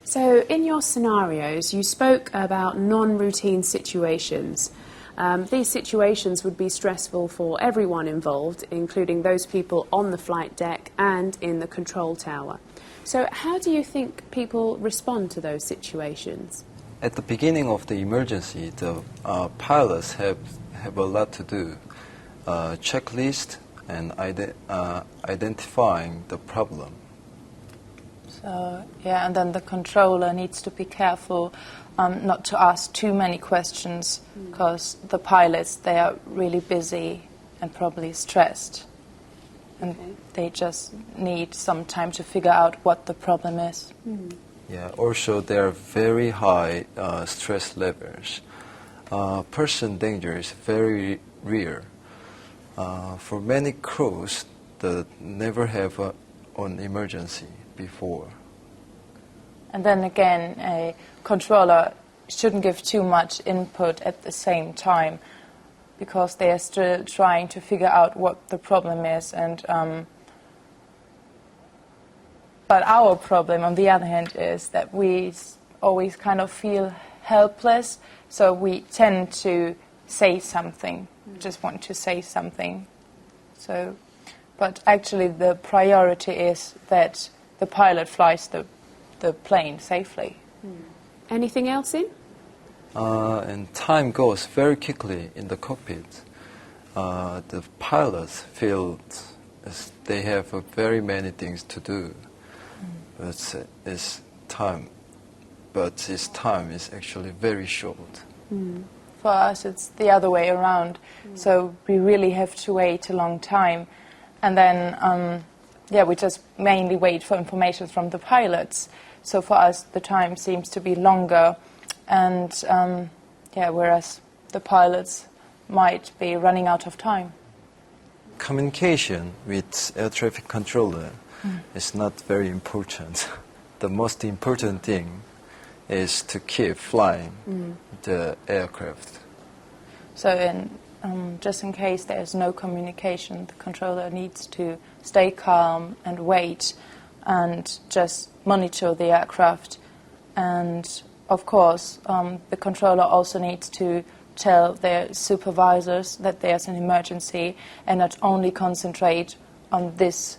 So in your scenarios, you spoke about non-routine situations. These situations would be stressful for everyone involved, including those people on the flight deck and in the control tower. So how do you think people respond to those situations? At the beginning of the emergency, the pilots have a lot to do. Checklist and identifying the problem. So, yeah, and then the controller needs to be careful not to ask too many questions, because the pilots, they are really busy and probably stressed. And they just need some time to figure out what the problem is. Yeah, also there are very high stress levels. Person danger is very rare. For many crews, they never have an emergency before. And then again, a controller shouldn't give too much input at the same time, because they are still trying to figure out what the problem is. And but our problem, on the other hand, is that we always kind of feel helpless, so we tend to say something, just want to say something. So, but actually the priority is that the pilot flies the plane safely. Anything else in? And time goes very quickly in the cockpit. The pilots feel they have very many things to do. It's time, but this time is actually very short. For us, it's the other way around. So we really have to wait a long time, and then we just mainly wait for information from the pilots. So for us, the time seems to be longer, and whereas the pilots might be running out of time. Communication with air traffic controller is not very important. The most important thing is to keep flying the aircraft. So just in case there's no communication, the controller needs to stay calm and wait and just monitor the aircraft. And of course, the controller also needs to tell their supervisors that there's an emergency and not only concentrate on this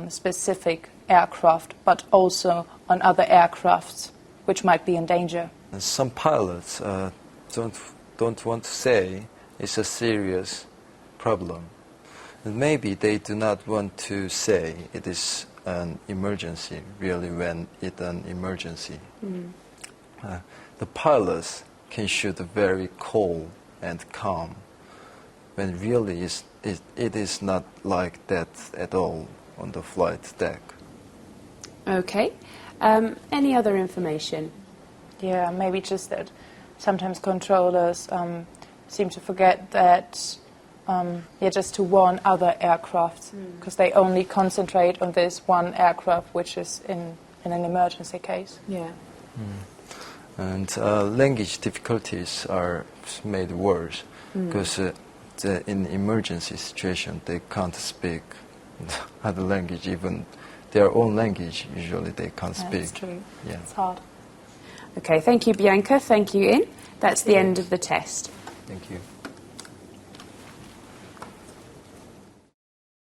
specific aircraft, but also on other aircrafts which might be in danger. And some pilots don't want to say it's a serious problem. And maybe they do not want to say it is an emergency, really, when it's an emergency. The pilots can shoot very cool and calm, when really it is not like that at all on the flight deck. Okay. Any other information? Yeah, maybe just that sometimes controllers seem to forget that just to warn other aircraft, because they only concentrate on this one aircraft which is in an emergency case. Yeah. And language difficulties are made worse, because in emergency situation they can't speak other language, even their own language usually they can't speak. That's true. Yeah. It's hard. Okay, thank you, Bianca. Thank you, In. That's the end of the test. Thank you.